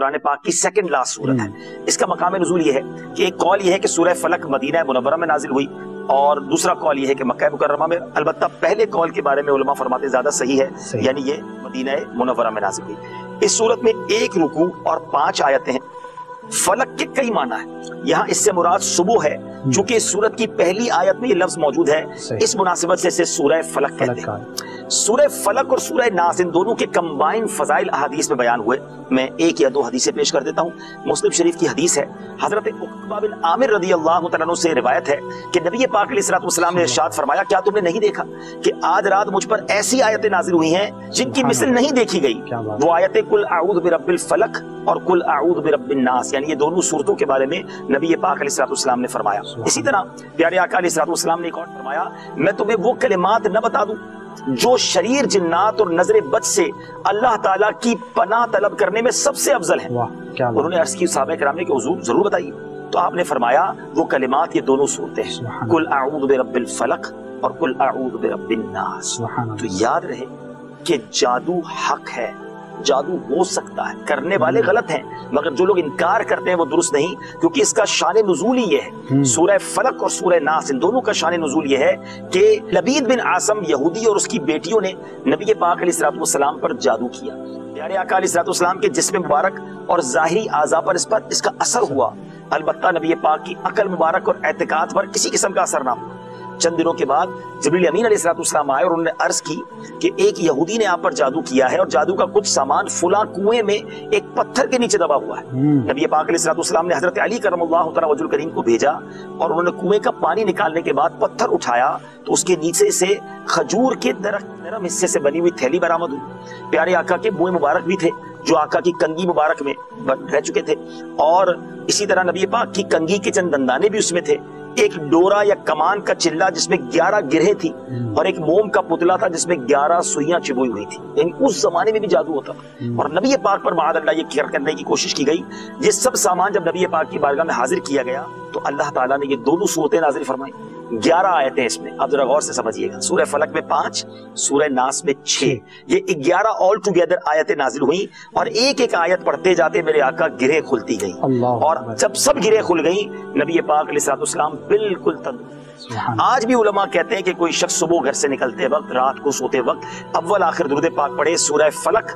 قرآن پاک کی second last سورت ہے۔ اس کا مقام نزول یہ ہے کہ ایک قول یہ ہے کہ سورہ فلق مدینہ منورہ میں نازل ہوئی، اور دوسرا قول یہ ہے کہ مکہ مکرمہ میں، البتہ پہلے قول کے بارے میں علماء فرماتے زیادہ صحیح ہے، یعنی یہ مدینہ منورہ میں نازل ہوئی۔ اس سورت میں 1 رکوع اور 5 آیتیں ہیں۔ فلق کے کئی معنی ہیں، یہاں اس سے مراد صبح ہے، چونکہ اس سورت کی پہلی آیت میں یہ لفظ موجود ہے، اس مناسبت سے اسے سورہ فلق کہتے ہیں۔ سورہ فلق اور سورہ ناس ان دونوں کے کمبائن فضائل احادیث میں بیان ہوئے۔ میں 1 یا 2 حدیثیں پیش کر دیتا ہوں۔ مسلم شریف کی حدیث ہے، حضرت عقبہ بن عامر رضی اللہ تعالیٰ عنہ سے روایت ہے کہ نبی پاک علیہ الصلوۃ والسلام نے ارشاد فرمایا، کیا تم نے نہیں دیکھا کہ آج رات مجھ پر ایسی آیتیں نازل ہوئی ہیں جن کی مثل نہیں دیکھی گئی؟ وہ آیتیں قل اعوذ برب الفلق اور قل اعوذ برب الناس، یعنی یہ دونوں صورتوں کے بارے میں نبی پاک علیہ الصلوۃ والسلام نے فرمایا۔ اسی طرح پیارے آقا علیہ الصلوۃ والسلام نے ایک اور فرمایا، میں تمہیں وہ کلمات نہ بتا دوں جو شریر جنات اور نظر بد سے اللہ تعالیٰ کی پناہ طلب کرنے میں سب سے افضل ہیں؟ انہوں نے عرض کی صحابہ کرام نے کہ حضور ضرور بتائیے، تو آپ نے فرمایا وہ کلمات یہ دونوں صورتیں ہیں، قل اعوذ برب الفلق اور قل اعوذ برب الناس۔ تو یاد رہے کہ جادو حق ہے، جادو ہو سکتا ہے، کرنے والے غلط ہیں، مگر جو لوگ انکار کرتے ہیں وہ درست نہیں، کیونکہ اس کا شان نزول ہی یہ ہے۔ سورہ فلق اور سورہ ناس ان دونوں کا شان نزول یہ ہے کہ لبید بن عاصم یہودی اور اس کی بیٹیوں نے نبی پاک علیہ الصلوۃ والسلام پر جادو کیا۔ پیارے آقا علیہ الصلوۃ والسلام کے جسم مبارک اور ظاہری اعضاء پر اس کا اثر ہوا، البتہ نبی پاک کی عقل مبارک اور اعتقاد پر کسی قسم کا اثر نہ ہوا۔ چند دنوں کے بعد جبریل امین علیہ الصلوۃ والسلام آئے اور انہوں نے عرض کی کہ ایک یہودی نے آپ پر جادو کیا ہے، اور جادو کا کچھ سامان فلاں کنویں میں ایک پتھر کے نیچے دبا ہوا ہے۔ نبی پاک علیہ الصلوۃ والسلام نے حضرت علی کرم اللہ تعالی وجہ الکریم کو بھیجا، اور انہوں نے کنویں کا پانی نکالنے کے بعد پتھر اٹھایا تو اس کے نیچے سے کھجور کے درخت نرم حصے سے بنی ہوئی تھیلی برآمد ہوئی۔ پیارے آقا کے منہ مبارک بھی تھے جو آقا کی کنگھی مبارک میں رہ چکے تھے، اور اسی طرح نبی پاک کی کنگھی کے چند دندانے بھی اس میں تھے، ایک ڈورا یا کمان کا چلہ جس میں 11 گرہیں تھی، اور ایک موم کا پتلا تھا جس میں 11 سوئیاں چبوئی ہوئی تھی۔ یعنی اس زمانے میں بھی جادو ہوتا تھا، اور نبی پاک پر معاذ اللہ یہ کرنے کی کوشش کی گئی۔ یہ سب سامان جب نبی پاک کی بارگاہ میں حاضر کیا گیا تو اللہ تعالیٰ نے یہ دونوں صورتیں نازل فرمائی، 11 آیتیں اس میں۔ اب ذرا غور سے سمجھیے گا، سورہ فلق میں 5، سورہ ناس میں 6، یہ 11 آل ٹوگیدر آیتیں نازل ہوئیں، اور ایک ایک آیت پڑھتے جاتے میرے آقا گرہیں کھلتی گئیں، اور جب سب گرہیں کھل گئیں نبی پاک علیہ الصلوۃ والسلام بالکل تندرست۔ آج بھی علماء کہتے ہیں کہ کوئی شخص صبح گھر سے نکلتے وقت، رات کو سوتے وقت اول آخر درود پاک پڑھے سورہ فلق